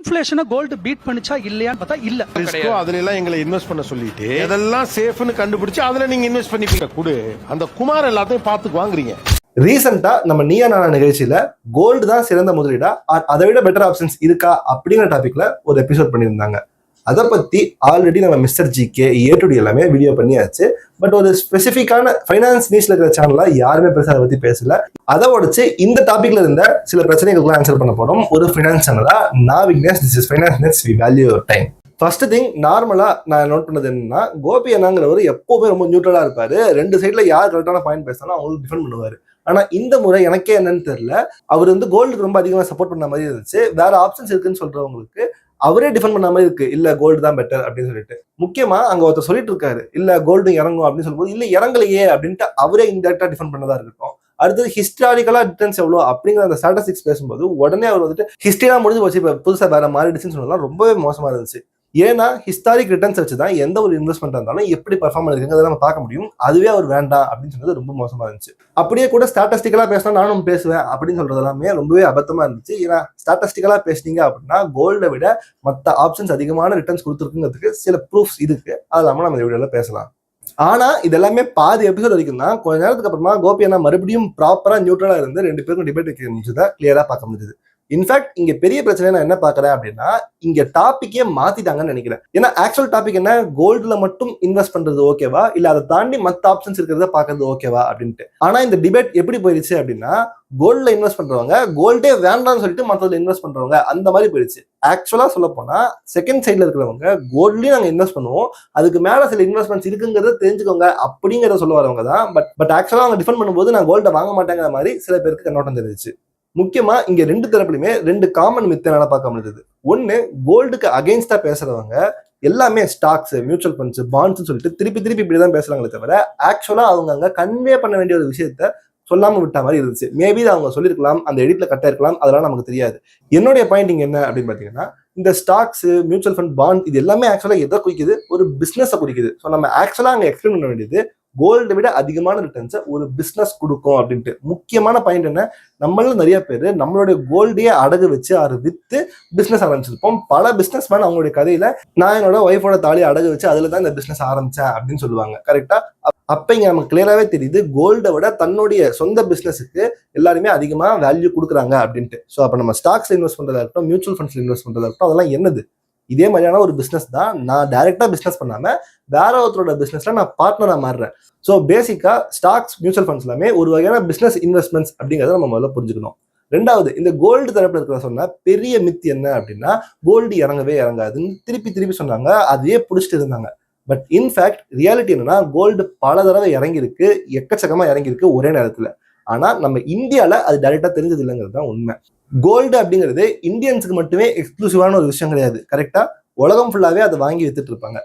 இன்ஃப்ளேஷனை gold beat பண்ணிச்சா இல்லையான்னு பார்த்தா இல்ல. ரிஸ்கோ அதுல எல்லாம் எங்களை இன்வெஸ்ட் பண்ண சொல்லிட்டு அதெல்லாம் சேஃப்னு கண்டுபிடிச்சு அதுல நீங்க இன்வெஸ்ட் பண்ணிப்பீங்க. குடு அந்த குமார் எல்லாத்தையும் பார்த்து வாங்குறீங்க. ரீசெண்டா நம்ம நீயா நானா நிகழ்ச்சியில கோல்டு தான் சிறந்த முதலீடா, அதை விட பெட்டர் ஆப்ஷன்ஸ் இருக்கா அப்படிங்கிற டாபிக்ல ஒரு எபிசோட் பண்ணியிருந்தாங்க. அதை பத்தி ஆல்ரெடி நம்ம மிஸ்டர் ஜிகே ஏ2டி எல்லாமே வீடியோ பண்ணியாச்சு. பட் ஒரு ஸ்பெசிஃபிக்கான ஃபைனான்ஸ் நீட்ஸ்ல இருக்கிற சேனல்ல யாருமே பெருசா அதை பத்தி பேசல. அதை உடச்சு இந்த டாபிக்ல இருந்த சில பிரச்சனைகளுக்கு ஆன்சர் பண்ண போறோம் ஒரு ஃபைனான்ஸ் சேனலா. நான் Vignesh, this is finance nets, we value your time. First thing, நார்மலா நான் நோட் பண்ணது என்னன்னா, கோபி அண்ணாங்கிறவர் எப்பவுமே ரொம்ப நியூட்ரலா இருப்பாரு. ரெண்டு சைட்ல யார் கரெக்டான பாயிண்ட் பேசினாலும் அவங்களுக்கு டிஃபெண்ட் பண்ணுவாரு. ஆனா இந்த முறை எனக்கே என்னன்னு தெரியல, அவர் வந்து கோல்டுக்கு ரொம்ப அதிகமா சப்போர்ட் பண்ண மாதிரி இருந்துச்சு. வேற ஆப்ஷன்ஸ் இருக்குன்னு சொல்றவங்களுக்கு அவரே டிஃபெண்ட் பண்ண மாதிரி இருக்கு, இல்ல கோல்டு தான் பெட்டர் அப்படின்னு சொல்லிட்டு. முக்கியமா அங்க ஒருத்தர் சொல்லிட்டு இருக்காரு, இல்ல கோல்டு இறங்கும் அப்படின்னு சொல்லும்போது இல்ல இறங்கலையே அப்படின்ட்டு அவரே இன்டெரக்டா டிஃபெண்ட் பண்ணதா இருக்கட்டும். அடுத்தது ஹிஸ்டாரிக்கலா ரிட்டர்ன்ஸ் எவ்வளோ அப்படிங்கிற அந்த ஸ்டாட்டிஸ்டிக்ஸ் பேசும்போது உடனே அவர் வந்துட்டு ஹிஸ்டரியா முடிஞ்சு போச்சு, இப்போ புதுசா வேற மாறிடுச்சுன்னு சொன்னதுலாம் ரொம்பவே மோசமா இருந்துச்சு. ஏன்னா ஹிஸ்டாரிக் ரிட்டர்ன்ஸ் வச்சுதான் எந்த ஒரு இன்வெஸ்ட்மெண்ட் இருந்தாலும் எப்படி பர்ஃபார்ம் பண்ணிருக்குங்க அதை நம்ம பார்க்க முடியும். அதுவே அவர் வேண்டாம் அப்படின்னு சொன்னது ரொம்ப மோசமா இருந்துச்சு. அப்படியே கூட ஸ்டாட்டிஸ்டிக்கலா பேசினா நானும் பேசுவேன் அப்படின்னு சொல்றது எல்லாமே ரொம்பவே அபத்தமா இருந்துச்சு. ஏன்னா ஸ்டாட்டிஸ்டிக்கலா பேசுனீங்க அப்படின்னா கோல்டை விட மற்ற ஆப்ஷன்ஸ் அதிகமான ரிட்டர்ன்ஸ் கொடுத்துருக்குங்கிறதுக்கு சில ப்ரூஃப்ஸ் இருக்கு. அது இல்லாமல் நம்ம இந்த வீடியோல பேசலாம். ஆனா இதெல்லாமே பாதி எபிசோட் வரைக்கும் தான். கொஞ்ச நேரத்துக்கு அப்புறமா கோபி அண்ணா மறுபடியும் ப்ராப்பரா நியூட்ரலா இருந்து ரெண்டு பேருக்கும் டிபேட் வைக்க முடிஞ்சதை கிளியரா பார்க்க முடிஞ்சது. இன்ஃபேக்ட் இங்க பெரிய பிரச்சனை நான் என்ன பாக்குறேன் அப்படின்னா, இங்க டாபிக்கே மாத்திட்டாங்கன்னு நினைக்கிறேன். ஏன்னா ஆக்சுவல் டாபிக் என்ன, கோல்டுல மட்டும் இன்வெஸ்ட் பண்றது ஓகேவா, இல்ல அதை தாண்டி மத்த ஆப்ஷன்ஸ் இருக்கிறத பாக்குறது ஓகேவா அப்படின்ட்டு. ஆனா இந்த டிபேட் எப்படி போயிடுச்சு அப்படின்னா, கோல்ட்ல இன்வெஸ்ட் பண்றவங்க கோல்டே வேண்டாம்னு சொல்லிட்டு மற்றதுல இன்வெஸ்ட் பண்றவங்க அந்த மாதிரி போயிடுச்சு. ஆக்சுவலா சொல்ல போனா செகண்ட் சைட்ல இருக்கிறவங்க கோல்ட்லயும் நாங்க இன்வெஸ்ட் பண்ணுவோம், அதுக்கு மேல சில இன்வெஸ்ட்மெண்ட்ஸ் இருக்குங்கிறத தெரிஞ்சுக்கோங்க அப்படிங்கிறத சொல்ல வரவங்க தான். பட் ஆக்சுவலா அவங்க டிஃபெண்ட் பண்ணும்போது நான் கோல்டை வாங்க மாட்டேங்கிற மாதிரி சில பேருக்கு கண்ணோட்டம் தெரிஞ்சிச்சு. முக்கியமா இங்க ரெண்டு தரப்புலையுமே ரெண்டு காமன் மித்த என்னால பார்க்க முடியுது. ஒன்னு, கோல்டுக்கு அகைன்ஸ்டா பேசுறவங்க எல்லாமே ஸ்டாக்ஸ், மியூச்சுவல் ஃபண்ட்ஸ், பாண்ட்ஸ் சொல்லிட்டு திருப்பி இப்படிதான் பேசுறாங்களே தவிர ஆக்சுவலா அவங்க அங்க கன்வே பண்ண வேண்டிய ஒரு விஷயத்த சொல்லாம விட்ட மாதிரி இருந்துச்சு. மேபி அவங்க சொல்லிருக்கலாம், அந்த எடிட்ல கட்டா இருக்கலாம், அதெல்லாம் நமக்கு தெரியாது. என்னுடைய பாயிண்டிங் என்ன அப்படின்னு பாத்தீங்கன்னா, இந்த ஸ்டாக்ஸ், மியூச்சுவல் ஃபண்ட், பாண்ட் இது எல்லாமே ஆக்சுவலா எதை குறிக்குது, ஒரு பிசினஸை குறிக்குது. ஸோ நம்ம ஆக்சுவலா அங்க எக்ஸ்பிளைன் பண்ண வேண்டியது கோல்டை விட அதிகமான ரிட்டர்ன்ஸை ஒரு பிசினஸ் கொடுக்கும் அப்படின்ட்டு. முக்கியமான பாயிண்ட் என்ன, நம்மள நிறைய பேர் நம்மளுடைய கோல்டையே அடகு வச்சு அதை வித்து பிசினஸ் ஆரம்பிச்சிருப்போம். பல பிசினஸ் மேன் அவங்களுடைய கதையில நான் என்னோட ஒய்ஃபோட தாலியை அடகு வச்சு அதுல தான் இந்த பிசினஸ் ஆரம்பிச்சேன் அப்படின்னு சொல்லுவாங்க. கரெக்டா? அப்ப இங்க நமக்கு கிளியராகவே தெரியுது கோல்டை விட தன்னுடைய சொந்த பிசினஸுக்கு எல்லாருமே அதிகமா வேல்யூ கொடுக்குறாங்க அப்படின்ட்டு. ஸோ அப்ப நம்ம ஸ்டாக்ஸ் இன்வெஸ்ட் பண்றதா இருக்கட்டும், மியூச்சுவல் ஃபண்ட்ஸ்ல இன்வெஸ்ட் பண்றதா இருக்கட்டும், அதெல்லாம் என்னது, இதே மாதிரியான ஒரு பிசினஸ் தான். நான் டைரக்டா பிசினஸ் பண்ணாம வேற ஒருத்தரோட பிசினஸ்ல நான் பார்ட்னரா மாறுறேன். ஸோ பேசிக்கா ஸ்டாக்ஸ், மியூச்சுவல் ஃபண்ட்ஸ் எல்லாமே ஒரு வகையான பிசினஸ் இன்வெஸ்ட்மெண்ட்ஸ் அப்படிங்கிறத நம்ம முதல்ல புரிஞ்சுக்கணும். ரெண்டாவது, இந்த கோல்டு தரப்புல இருக்கிற சொன்ன பெரிய மித் என்ன அப்படின்னா, கோல்டு இறங்கவே இறங்காதுன்னு திருப்பி சொன்னாங்க, அதையே பிடிச்சிட்டு இருந்தாங்க. பட் இன்ஃபேக்ட் ரியாலிட்டி என்னன்னா, கோல்டு பல தடவை இறங்கியிருக்கு, எக்கச்சக்கமா இறங்கியிருக்கு ஒரே நேரத்துல. ஆனா நம்ம இந்தியால அது டைரக்டா தெரிஞ்சது இல்லைங்கிறது தான் உண்மை. கோல்டு அப்படிங்கிறது இந்தியன்ஸுக்கு மட்டுமே எக்ஸ்க்ளூசிவான ஒரு விஷயம் கிடையாது. கரெக்டா? உலகம் ஃபுல்லாவே அதை வாங்கி வித்துட்டு இருப்பாங்க.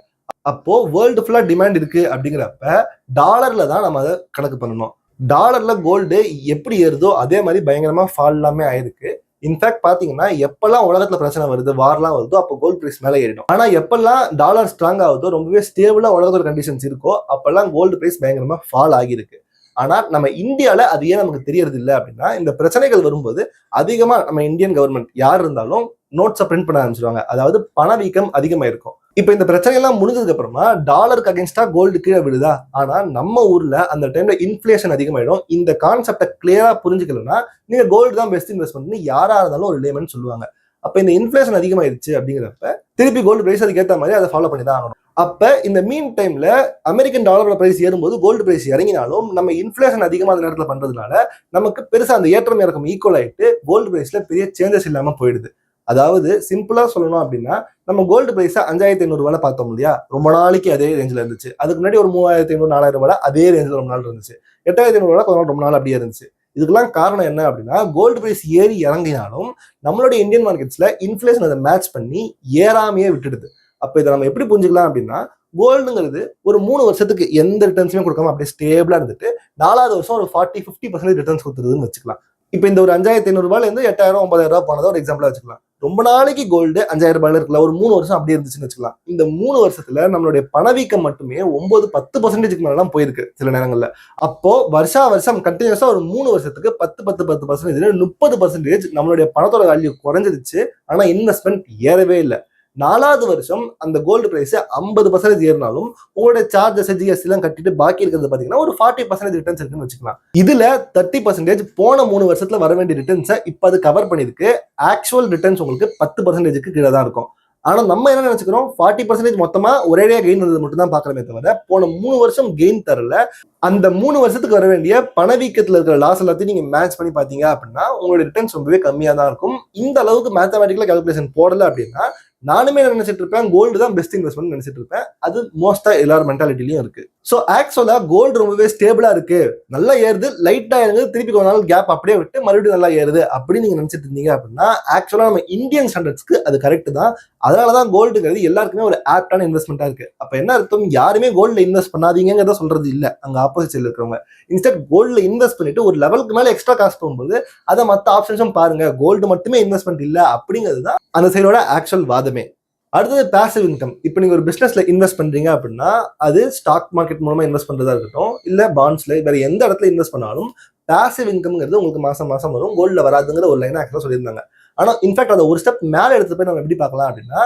அப்போ வேர்ல்டு ஃபுல்லா டிமாண்ட் இருக்கு அப்படிங்கிறப்ப டாலர்ல தான் நம்ம அதை கணக்கு பண்ணணும். டாலர்ல கோல்டு எப்படி ஏறுதோ அதே மாதிரி பயங்கரமா ஃபால் எல்லாமே ஆயிருக்கு. இன்ஃபேக்ட் பாத்தீங்கன்னா, எப்பெல்லாம் உலகத்துல பிரச்சனை வருது, வார்லாம் வருதோ அப்போ கோல்டு பிரைஸ் மேலே ஏறிடும். ஆனா எப்பெல்லாம் டாலர் ஸ்ட்ராங் ஆகுதோ, ரொம்பவே ஸ்டேபிளா உலகத்தோட கண்டிஷன்ஸ் இருக்கோ அப்பெல்லாம் கோல்டு பிரைஸ் பயங்கரமா ஃபால் ஆகியிருக்கு. ஆனா நம்ம இந்தியால அது ஏன் நமக்கு தெரியறது இல்லை அப்படின்னா, இந்த பிரச்சனைகள் வரும்போது அதிகமா நம்ம இந்தியன் கவர்மெண்ட் யார் இருந்தாலும் நோட்ஸை பிரிண்ட் பண்ண ஆரம்பிச்சிருவாங்க. அதாவது பணவீக்கம் அதிகமா இருக்கும். இப்ப இந்த பிரச்சனை எல்லாம் முடிஞ்சதுக்கு அப்புறமா டாலருக்கு அகேன்ஸ்டா கோல்டு கீழே விடுதா, ஆனா நம்ம ஊர்ல அந்த டைம்ல இன்ஃபிளேஷன் அதிகமாயிடும். இந்த கான்செப்டை கிளியரா புரிஞ்சுக்கலன்னா நீங்க கோல்டு தான் பெஸ்ட் இன்வெஸ்ட்மெண்ட் யாரா இருந்தாலும் ஒரு லேமன் சொல்லுவாங்க. அப்ப இந்த இன்ஃபிளேஷன் அதிகமாயிருச்சு அப்படிங்கிறப்ப திருப்பி கோல்டு பிரைஸ் அதுக்கு ஏற்ற மாதிரி அதை ஃபாலோ பண்ணி தான் ஆகணும். அப்ப இந்த மீன் டைம்ல அமெரிக்கன் டாலரோட பிரைஸ் ஏறும்போது கோல்டு பிரைஸ் இறங்கினாலும் நம்ம இன்ஃபிளேஷன் அதிகமான நேரத்துல பண்றதுனால நமக்கு பெருசா அந்த ஏற்றம் இறக்கம் ஈக்குவல் ஆயிட்டு கோல்டு பிரைஸ்ல பெரிய சேஞ்சஸ் இல்லாம போயிடுது. அதாவது சிம்பிளா சொல்லணும் அப்படின்னா, நம்ம கோல்டு பிரைஸ் 5500 பார்த்தோம் இல்லையா, ரொம்ப நாளைக்கு அதே ரேஞ்சில் இருந்துச்சு. அதுக்கு முன்னாடி ஒரு 3500 4000 அதே ரேஞ்சில் ரொம்ப நாள் இருந்துச்சு. 8500 கொஞ்ச நாள் ரொம்ப நாள் அப்படியே இருந்துச்சு. இதுக்கெல்லாம் காரணம் என்ன அப்படின்னா, கோல்டு பிரைஸ் ஏறி இறங்கினாலும் நம்மளுடைய இந்தியன் மார்க்கெட்ஸ்ல இன்ஃபிளேஷன் அதை மேட்ச் பண்ணி ஏறாமையே விட்டுடுது. அப்ப இதை நம்ம எப்படி புரிஞ்சுக்கலாம் அப்படின்னா, கோல்டுங்கிறது ஒரு 3 வருஷத்துக்கு எந்த ரிட்டர்ன்ஸுமே கொடுக்காம அப்படியே ஸ்டேபிளா இருந்துட்டு 4வது வருஷம் ஒரு 40-50% ரிட்டர்ன்ஸ் கொடுத்துருதுன்னு வச்சுக்கலாம். இப்ப இந்த ஒரு 5500 இருந்து 8000 9000 போனதை ஒரு எக்ஸாம்பிளா வச்சுக்கலாம். ரொம்ப நாளைக்கு கோல்டு 5000 ரூபாயில இருக்கலாம், ஒரு 3 வருஷம் அப்படியே இருந்துச்சுன்னு வச்சுக்கலாம். இந்த 3 வருஷத்துல நம்மளுடைய பணவீக்கம் மட்டுமே 9-10% மேலாம் போயிருக்கு சில நேரங்கள்ல. அப்போ வருஷம் கண்டினியூஸா ஒரு 3 வருஷத்துக்கு 10% 30% நம்மளுடைய பணத்தோட வேல்யூ குறைஞ்சிருச்சு. ஆனா இன்வெஸ்ட்மெண்ட் ஏறவே இல்லை. 4வது வருஷம் அந்த கோல்டு பிரைஸ் 50% ஏறினாலும் உங்களுடைய சார்ஜஸ் ஜிஎஸ்டி எல்லாம் கட்டிட்டு பாக்கி இருக்கிறது பாத்தீங்கன்னா ஒரு 40% ரிட்டர்ன்ஸ் இருக்குன்னு வச்சுக்கலாம். இதுல 30% போன 3 வருஷத்துல வர வேண்டிய ரிட்டர்ன்ஸை இப்ப அது கவர் பண்ணிருக்கு. ஆக்சுவல் ரிட்டர்ன்ஸ் உங்களுக்கு 10%க்கு கீழே தான் இருக்கும். ஆனா நம்ம என்ன நினைச்சுக்கிறோம், 40% மொத்தமா ஒரேடியா கெயின் வந்தது மட்டும் தான் பாக்குறமே தவிர போன 3 வருஷம் கெயின் தரல. அந்த 3 வருஷத்துக்கு வர வேண்டிய பணவீக்கத்துல இருக்கிற லாஸ் எல்லாத்தையும் நீங்க மேட்ச் பண்ணி பாத்தீங்க அப்படின்னா உங்களுடைய ரிட்டர்ன்ஸ் ரொம்பவே கம்மியா தான் இருக்கும். இந்த அளவுக்கு மேத்தமேட்டிக்கலா கால்குலேஷன் போடல அப்படின்னா நானுமே நினைச்சிட்டு இருப்பேன் கோல்டு தான் பெஸ்ட் இன்வெஸ்ட்மெண்ட் நினைச்சிட்டு இருப்பேன். அது மோஸ்டா எல்லாரும் மென்டாலிட்டிலையும் இருக்கு. ஸோ ஆக்சுவலா கோல்டு ரொம்பவே ஸ்டேபிளா இருக்கு, நல்லா ஏறுது, லைட்டா இருந்து திருப்பி கொஞ்ச நாள் கேப் அப்படியே விட்டு மறுபடியும் நல்லா ஏறுது அப்படின்னு நீங்க நினைச்சிட்டு இருந்தீங்க அப்படின்னா ஆக்சுவலா நம்ம இந்தியன் ஸ்டாண்டர்ட்ஸ்க்கு அது கரெக்ட் தான். அதனாலதான் கோல்டுங்கிறது எல்லாருக்குமே ஒரு ஆப்டான இன்வெஸ்ட்மெண்டா இருக்கு. அப்ப என்ன அர்த்தம், யாருமே கோல்ட்ல இன்வெஸ்ட் பண்ணாதீங்கிறத சொல்றது இல்ல. அங்க ஆப்போசிட் சைட்ல இருக்கிறவங்க இன்ஸ்டன்ட் கோல்ட்ல இன்வெஸ்ட் பண்ணிட்டு ஒரு லெவலுக்கு மேல எக்ஸ்ட்ரா காசு போகும்போது அதை மற்ற ஆப்ஷன்ஸும் பாருங்க, கோல்டு மட்டுமே இன்வெஸ்ட்மெண்ட் இல்ல அப்படிங்கிறது தான் அந்த சைடோட ஆக்சுவல் வாதமே. அடுத்தது பேசிவ் இன்கம். இப்போ நீங்க ஒரு பிசினஸ்ல இன்வெஸ்ட் பண்றீங்க அப்படின்னா அது ஸ்டாக் மார்க்கெட் மூலமா இன்வெஸ்ட் பண்றதா இருக்கட்டும், இல்ல பாண்ட்ஸ்ல வேற எந்த இடத்துல இன்வெஸ்ட் பண்ணாலும் பேசிவ் இன்கம்ங்கிறது உங்களுக்கு மாசம் மாசம் வரும், கோல்ட்ல வராதுங்கிற ஒரு லைன் ஆக்சுவலா சொல்லியிருந்தாங்க. ஆனா இன்ஃபேக்ட் அதை ஒரு ஸ்டெப் மேல எடுத்து போய் நம்ம எப்படி பார்க்கலாம் அப்படின்னா,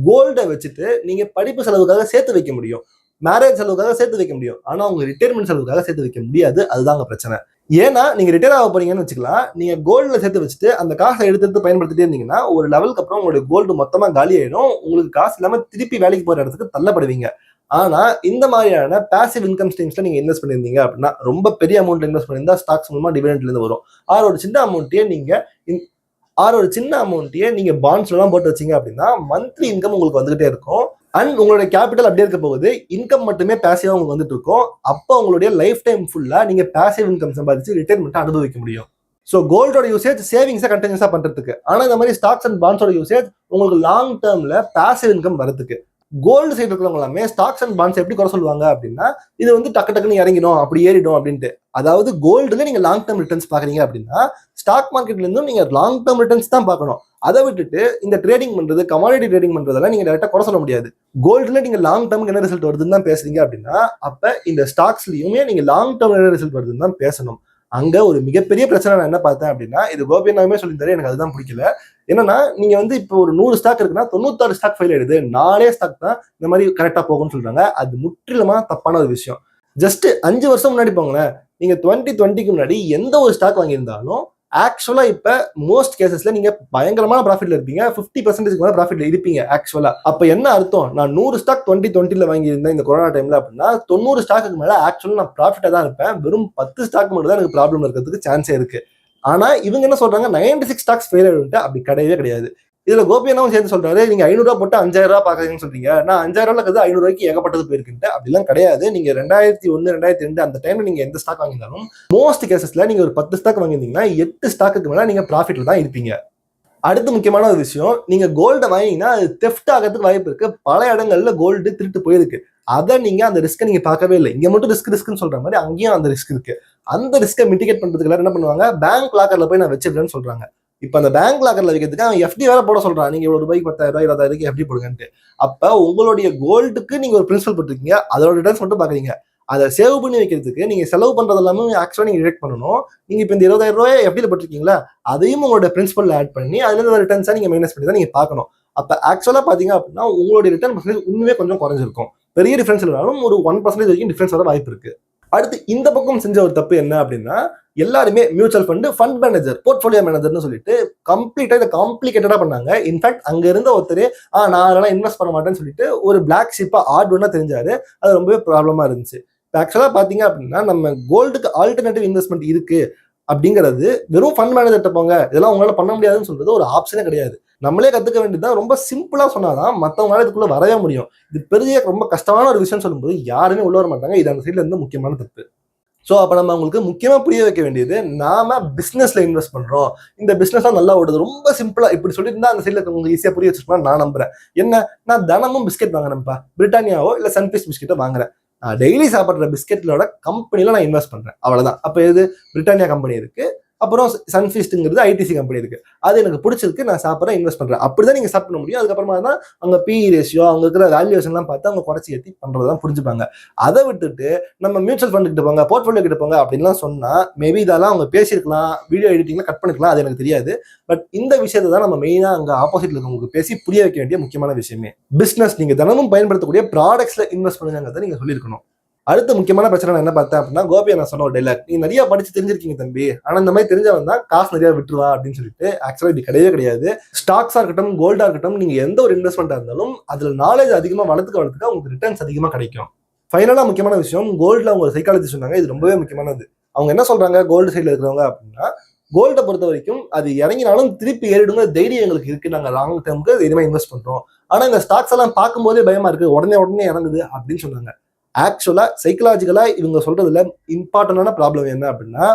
கோல்டை வச்சுட்டு நீங்க படிப்பு செலவுக்காக சேர்த்து வைக்க முடியும், மேரேஜ் செலவுக்காக சேர்த்து வைக்க முடியும், ஆனா உங்க ரிட்டையர்மெண்ட் செலவுக்காக சேர்த்து வைக்க முடியாது. அதுதாங்க பிரச்சனை. ஏன்னா நீங்க ரிட்டையர் ஆக போறீங்கன்னு வச்சுக்கலாம், நீங்க கோல்ட்ல சேர்த்து வச்சுட்டு அந்த காசை எடுத்து பயன்படுத்திட்டே இருந்தீங்கன்னா ஒரு லெவலுக்கு அப்புறம் உங்களுடைய கோல்டு மொத்தமா காலி ஆயிடும், உங்களுக்கு காசு இல்லாம திருப்பி வேலைக்கு போற இடத்துக்கு தள்ளப்படுவீங்க. ஆனா இந்த மாதிரியான பேசிவ் இன்கம் ஸ்ட்ரீம்ஸ்ல நீங்க இன்வெஸ்ட் பண்ணிருந்தீங்க அப்படின்னா, ரொம்ப பெரிய அமௌண்ட் இன்வெஸ்ட் பண்ணியிருந்தா ஸ்டாக்ஸ் மூலமா டிவிடெண்ட்ல இருந்து வரும். ஒரு சின்ன அமௌண்ட்டையே நீங்க பாண்ட்ஸ்ல எல்லாம் போட்டு வச்சீங்க அப்படின்னா மந்த்லி இன்கம் உங்களுக்கு வந்துகிட்டே இருக்கும். அண்ட் உங்களுடைய கேபிட்டல் அப்படியே இருக்க போகுது, இன்கம் மட்டுமே பேசிவா உங்களுக்கு வந்துட்டு இருக்கும். அப்போ உங்களுடைய லைஃப் டைம் ஃபுல்லா நீங்க பேசிவ் இன்கம் சம்பாதிச்சு ரிட்டைர்மெண்ட் அனுபவிக்க முடியும். ஸோ கோல்டோட யூசேஜ் சேவிங்ஸை கண்டினியூஸா பண்றதுக்கு, ஆனா இந்த மாதிரி ஸ்டாக்ஸ் அண்ட் பாண்ட்ஸோட யூசேஜ் உங்களுக்கு லாங் டேர்ம்ல பேசிவ் இன்கம் வரதுக்கு. கோல்டு சைடு இருக்கிறவங்க எல்லாமே ஸ்டாக்ஸ் அண்ட் பாண்ட்ஸ் எப்படி குறை சொல்லுவாங்க அப்படின்னா, இது வந்து டக்குன்னு இறங்கிடும், அப்படி ஏறிடும் அப்படின்ட்டு. அதாவது கோல்டுல நீங்க லாங் டேர்ம் ரிட்டர்ன்ஸ் பாக்குறீங்க அப்படின்னா ஸ்டாக் மார்க்கெட்ல இருந்தும் நீங்க லாங் டேர்ம் ரிட்டர்ன்ஸ் தான் பார்க்கணும். அதை விட்டுட்டு இந்த ட்ரேடிங் பண்றது, கமாடிட்டி ட்ரேடிங் பண்றதெல்லாம் நீங்க டேரக்டா குறை சொல்ல முடியாது. கோல்டுல நீங்க லாங் டேர்முக்கு என்ன ரிசல்ட் வருதுன்னு தான் பேசுறீங்க அப்படின்னா அப்ப இந்த ஸ்டாக்ஸ்லயுமே நீங்க லாங் டேர்ம் என்ன ரிசல்ட் வருதுன்னு தான் பேசணும். அங்க ஒரு மிகப்பெரிய பிரச்சனை நான் என்ன பார்த்தேன் அப்படின்னா, இது கோபிநாமே சொல்லியிருந்தாரு, எனக்கு அதுதான் பிடிக்கல. என்னன்னா நீங்க வந்து இப்போ ஒரு 100 ஸ்டாக் இருக்குன்னா 96 ஸ்டாக் ஃபெயில் ஆயிடுது, 4 ஸ்டாக் தான் இந்த மாதிரி கரெக்டா போகும்னு சொல்றாங்க. அது முற்றிலுமா தப்பான ஒரு விஷயம். ஜஸ்ட் 5 வருஷம் முன்னாடி போங்களேன், நீங்க 2020க்கு முன்னாடி எந்த ஒரு ஸ்டாக் வாங்கியிருந்தாலும் ஆக்சுவலா இப்ப மோஸ்ட் கேசஸ்ல நீங்க பயங்கரமான ப்ராஃபிட்ல இருப்பீங்க, 50% மேல ப்ராஃபிட்ல இருப்பீங்க ஆக்சுவலா. அப்ப என்ன அர்த்தம், நான் 100 ஸ்டாக் 2020ல வாங்கியிருந்தேன் இந்த கொரோனா டைம்ல அப்படின்னா 90 ஸ்டாக்கு மேல ஆக்சுவலா நான் ப்ராஃபிட்டா தான் இருப்பேன். வெறும் 10 ஸ்டாக் மட்டும் தான் எனக்கு ப்ராப்ளம் இருக்கிறதுக்கு சான்ஸே இருக்கு. ஆனா இவங்க என்ன சொல்றாங்க, 96 ஸ்டாக்ஸ் ஃபெயில் ஆயிட்டு, அப்படி கிடையவே கிடையாது. இதுல கோபியனாவும் சேர்ந்து சொல்றாரு, நீங்க 500 ரூபாய் போட்டு 5000 ரூபாய் பாக்குறீங்கன்னு சொல்றீங்க, நான் 5000 ரூபாய் 500 ரூபாய்க்கு ஏகப்பட்டது போயிருக்குன்ட்டு. அப்படிலாம் கிடையாது. நீங்க 2001 2002 அந்த டைம்ல நீங்க எந்த ஸ்டாக் வாங்கினாலும் மோஸ்ட் கேசஸ்ல நீங்க ஒரு 10 ஸ்டாக் வாங்கியிருந்தீங்கன்னா 8 ஸ்டாக்கு மேல நீங்க ப்ராஃபிட்ல தான் இருப்பீங்க. அடுத்து முக்கியமான ஒரு விஷயம், நீங்க கோல்டை வாங்கினீங்கன்னா அது தெஃப்ட் ஆகிறதுக்கு வாய்ப்பு இருக்கு. பல இடங்கள்ல கோல்டு திருட்டு போயிருக்கு. அதை நீங்க அந்த ரிஸ்க்கை நீங்க பார்க்கவே இல்லை. இங்க மட்டும் ரிஸ்க்னு சொல்ற மாதிரி அங்கேயும் அந்த ரிஸ்க் இருக்கு. அந்த ரிஸ்க்கை மிட்டிகேட் பண்றதுக்கு எல்லாரும் என்ன பண்ணுவாங்க, பேங்க் லாக்கர்ல போய் நான் வச்சிருக்கேன்னு சொல்றாங்க. இப்ப அந்த பேங்க் லாக்கர்ல வைக்கிறதுக்கு அவன் எஃப்டி வேற போட சொல்றான், நீங்க இவ்வளவு ரூபாய்க்கு 10,000 20,000 எஃப்டி போடுங்கன்ட்டு. அப்ப உங்களுடைய கோல்டுக்கு நீங்க ஒரு பிரின்சிபல் போட்டிருக்கீங்க, அதோட ரிட்டர்ன்ஸ் மட்டும் பாக்குறீங்க. அதை சேவ் பண்ணி வைக்கிறதுக்கு நீங்க செலவு பண்றது எல்லாமே ஆக்சுவலா நீங்க டிடெக்ட் பண்ணணும். நீங்க இப்ப இந்த 20,000 ரூபாய் எஃப்டில போட்டிருக்கீங்களா, அதையும் உங்களோட பிரின்சிபல் ஆட் பண்ணி அதுல இருந்து ரிட்டர்ன்ஸா நீங்க மைனஸ் பண்ணி தான் நீங்க பார்க்கணும். அப்ப ஆக்சுவலா பாத்தீங்க அப்படின்னா உங்களுடைய ரிட்டர்ன் பர்சன்டேஜ் உண்மையே கொஞ்சம் குறைஞ்சிருக்கும். பெரிய டிஃபரன்ஸ் இல்லைனாலும் ஒரு 1% வரைக்கும் டிஃபரன்ஸ் வர வாய்ப்பு இருக்கு. அடுத்து இந்த பக்கம் செஞ்ச ஒரு தப்பு என்ன அப்படின்னா, எல்லாருமே மியூச்சுவல் ஃபண்ட் மேனேஜர், போர்ட்ஃபோலியோ மேனேஜர்னு சொல்லிட்டு கம்ப்ளீட்டா இதை காம்ப்ளிகேட்டடா பண்ணாங்க. இன்ஃபேக்ட் அங்க இருந்த ஒருத்தர் நான் அதெல்லாம் இன்வெஸ்ட் பண்ண மாட்டேன்னு சொல்லிட்டு ஒரு பிளாக் ஷிப்பா ஆர்டுவா தெரிஞ்சாரு. அது ரொம்பவே ப்ராப்ளமா இருந்துச்சு. ஆக்சுவலா பாத்தீங்க அப்படின்னா நம்ம கோல்டுக்கு ஆல்டர்னேட்டிவ் இன்வெஸ்ட்மெண்ட் இருக்கு அப்படிங்கிறது வெறும் ஃபண்ட் மேனேஜர்கிட்ட போங்க, இதெல்லாம் உங்களால பண்ண முடியாதுன்னு சொல்றது ஒரு ஆப்ஷனே கிடையாது. நம்மளே கத்துக்க வேண்டியதுதான். ரொம்ப சிம்பிளா சொன்னாதான் மற்றவங்களால இதுக்குள்ள வரவே முடியும். இது பெரிய ரொம்ப கஷ்டமான ஒரு விஷயம் சொல்லும்போது யாருமே உள்ள வர மாட்டாங்க. இது அந்த சைட்ல இருந்து முக்கியமான தப்பு. ஸோ அப்போ நம்ம அவங்களுக்கு முக்கியமா புரிய வைக்க வேண்டியது, நாம பிசினஸ்ல இன்வெஸ்ட் பண்றோம், இந்த பிசினஸ் நல்லா ஓடுது. ரொம்ப சிம்பிளா இப்படி சொல்லியிருந்தா அந்த சைட்ல உங்களுக்கு ஈஸியா புரிய வச்சிருக்கலாம் நான் நம்புறேன். என்ன, நான் தினமும் பிஸ்கெட் வாங்குறேன்ப்பா, பிரிட்டானியாவோ இல்ல சன்பீஸ் பிஸ்கெட்டோ வாங்குறேன், டெய்லி சாப்பிட்ற பிஸ்கெட்லோட கம்பெனில நான் இன்வெஸ்ட் பண்றேன், அவ்வளவுதான். அப்ப எது, பிரிட்டானியா கம்பெனி இருக்கு, அப்புறம் சன்ஃபீஸ்ட்ங்கிறது ஐடிசி கம்பெனி இருக்கு, அது எனக்கு பிடிச்சிருக்கு, நான் சாப்பிட்றேன், இன்வெஸ்ட் பண்றேன். அப்படிதான் நீங்க ஸ்டார்ட் பண்ண முடியும். அதுக்கப்புறமா தான் அவங்க பிஇ ரேஷியோ, அவங்க இருக்கிற வேல்யூஷன் எல்லாம் பார்த்து அவங்க குறைச்சி ஏற்றி பண்றதுதான் புரிஞ்சுப்பாங்க. அதை விட்டுட்டு நம்ம மியூச்சுவல் ஃபண்ட் கிட்ட போங்க, போர்ட்ஃபோலியோ கிட்ட போங்க அப்படின்லாம் சொன்னா மேபி இதெல்லாம் அவங்க பேசியிருக்கலாம், வீடியோ எடிட்டிங்ல கட் பண்ணிக்கலாம், அது எனக்கு தெரியாது. பட் இந்த விஷயத்தை தான் நம்ம மெயினா அங்க ஆப்போசிட்ல இருக்கவங்களுக்கு பேசி புரிய வைக்க வேண்டிய முக்கியமான விஷயமே. பிசினஸ் நீங்க தினமும் பயன்படுத்தக்கூடிய ப்ராடக்ட்ஸ்ல இன்வெஸ்ட் பண்ணுங்கிறத நீங்க சொல்லியிருக்கணும். அடுத்த முக்கியமான பிரச்சனை நான் என்ன பார்த்தேன் அப்படின்னா, கோபியா நான் சொன்ன ஒரு டைலாக், நீ நிறைய படிச்சு தெரிஞ்சிருக்கீங்க தம்பி, ஆனா இந்த மாதிரி தெரிஞ்சவன் தான் காசு நிறைய விட்டுருவா அப்படின்னு சொல்லிட்டு. ஆக்சுவலா இது கிடையவே கிடையாது. ஸ்டாக்ஸா இருக்கட்டும், கோல்டா இருக்கட்டும், நீங்க எந்த ஒரு இன்வெஸ்ட்மெண்டா இருந்தாலும் அதுல நாலேஜ் அதிகமா வளர்த்துக்க உங்களுக்கு ரிட்டர்ன்ஸ் அதிகமா கிடைக்கும். ஃபைனலா முக்கியமான விஷயம், கோல்ட்ல அவங்க சைக்காலஜி சொன்னாங்க, இது ரொம்பவே முக்கியமானது. அவங்க என்ன சொல்றாங்க கோல்டு சைட்ல இருக்கிறவங்க அப்படின்னா, கோல்டை பொறுத்த வரைக்கும் அது இறங்கினாலும் திருப்பி ஏறிடுங்க தைரியம் எங்களுக்கு இருக்கு, நாங்க லாங் டேர்முக்கு இதுமே இன்வெஸ்ட் பண்றோம். ஆனா இந்த ஸ்டாக்ஸ் எல்லாம் பார்க்கும்போதே பயமா இருக்கு, உடனே இறங்குது அப்படின்னு சொன்னாங்க. ஆக்சுவலா சைக்கலாஜிக்கலா இவங்க சொல்றதுல இம்பார்ட்டன்டான ப்ராப்ளம் என்ன அப்படின்னா,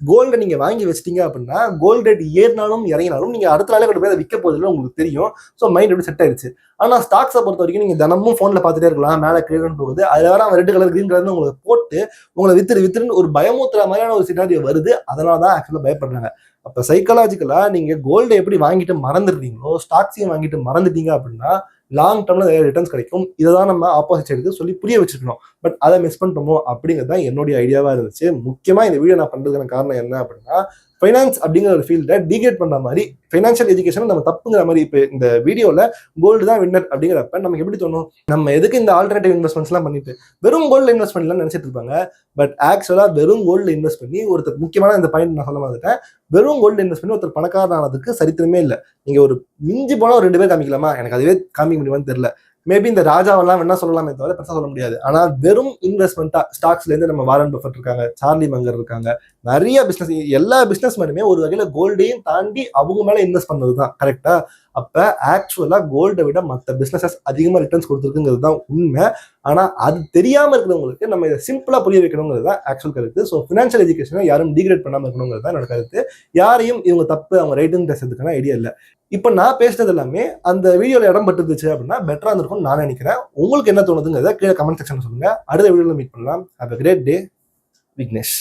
கோல்டை நீங்க வாங்கி வச்சிட்டீங்க அப்படின்னா கோல்டு ரேட் ஏறினாலும் இறங்கினாலும் நீங்க அடுத்த நாளே கொண்டு போய் அதை விற்க போதில்லை உங்களுக்கு தெரியும். ஸோ மைண்ட் எப்படி செட் ஆயிடுச்சு. ஆனா ஸ்டாக்ஸை பொறுத்த வரைக்கும் நீங்க தினமும் போன்ல பார்த்துட்டே இருக்கலாம், மேலே கீழே போகுது, அதுல வேற அவன் ரெட் கலர் கிரீன் கலர்னு உங்களுக்கு போட்டு உங்களை வித்துருன்னு ஒரு பயமுத்துற மாதிரியான ஒரு சினாரியோ வருது. அதனாலதான் ஆக்சுவலா பயப்படுறாங்க. அப்ப சைக்காலஜிக்கலா நீங்க கோல்டை எப்படி வாங்கிட்டு மறந்துடுறீங்களோ, ஸ்டாக்ஸையும் வாங்கிட்டு மறந்துட்டீங்க அப்படின்னா லாங் டர்ம்ல நிறைய ரிட்டர்ன்ஸ் கிடைக்கும். இதை தான் நம்ம ஆப்போசிட் சைடுக்கு சொல்லி புரிய வச்சிருக்கணும். பட் அதை மிஸ் பண்ணிட்டோமோ அப்படிங்கிறது தான் என்னுடைய ஐடியாவா இருந்துச்சு. முக்கியமா இந்த வீடியோ நான் பண்றதுக்கான காரணம் என்ன அப்படின்னா, ஃபைனான்ஸ் அப்படிங்கிற ஒரு ஃபீல்டை டிகிரேட் பண்ற மாதிரி, ஃபைனான்ஷியல் எஜுகேஷன் நம்ம தப்புங்கிற மாதிரி. இப்போ இந்த வீடியோல கோல்டு தான் வின்னர் அப்படிங்கிறப்ப நமக்கு எப்படி தோணும், நம்ம எதுக்கு இந்த ஆல்டர்னேட்டிவ் இன்வெஸ்ட்மெண்ட்ஸ் எல்லாம் பண்ணிட்டு வெறும் கோல்டு இன்வெஸ்ட் பண்ணலாம் நினைச்சிட்டு இருப்பாங்க. பட் ஆக்சுவலா வெறும் கோல்டு இன்வெஸ்ட் பண்ணி ஒருத்தர், முக்கியமான இந்த பாயிண்ட் நான் சொல்ல வந்துட்டேன், வெறும் கோல்டு இன்வெஸ்ட் பண்ணி ஒருத்தர் பணக்காரனானதுக்கு சரித்திரமே இல்லை. நீங்க ஒரு மிஞ்சி போனா ஒரு 2 பேர் காமிக்கலாமா, எனக்கு அதுவே காமிக்க முடியுமான்னு தெரியல. மேபி இந்த ராஜாவெல்லாம் என்ன சொல்லலாமே தவிர பெருசா சொல்ல முடியாது. ஆனா வெறும் இன்வெஸ்ட்மெண்ட்டா ஸ்டாக்ஸ்ல இருந்து நம்ம வாரன் பஃபெட் இருக்காங்க, சார்லி மங்கர் இருக்காங்க, நிறைய பிசினஸ், எல்லா பிசினஸ் மேனுமே ஒரு வகையில கோல்டையும் தாண்டி அவங்க மேல இன்வெஸ்ட் பண்ணதுதான் கரெக்டா. அப்ப ஆக்சுவலா கோல்டை விட மற்ற பிசினஸஸ் அதிகமா ரிட்டர்ன்ஸ் கொடுத்துருக்குங்கிறது தான் உண்மை. ஆனா அது தெரியாம இருக்கிறவங்களுக்கு நம்ம இதை சிம்பிளா புரிய வைக்கணுங்கிறது தான் ஆக்சுவல் கருத்து. ஸோ ஃபினான்ஷியல் எஜுகேஷனை யாரும் டிகிரேட் பண்ணாம இருக்கணுங்கிறது தான் என்னோட கருத்து. யாரையும் இவங்க தப்பு அவங்க ரைட்டுன்னு பேசுறதுக்கான ஐடியா இல்லை. இப்போ நான் பேசுறது எல்லாமே அந்த வீடியோல இடம் பட்டுருந்துச்சு அப்படின்னா பெட்டரா இருந்திருக்கும்னு நான் நினைக்கிறேன். உங்களுக்கு என்ன தோணுதுங்கிறத கீழே கமெண்ட் செக்ஷன் சொல்லுங்க. அடுத்த வீடியோல மீட் பண்ணலாம். Have a great day. Vignesh.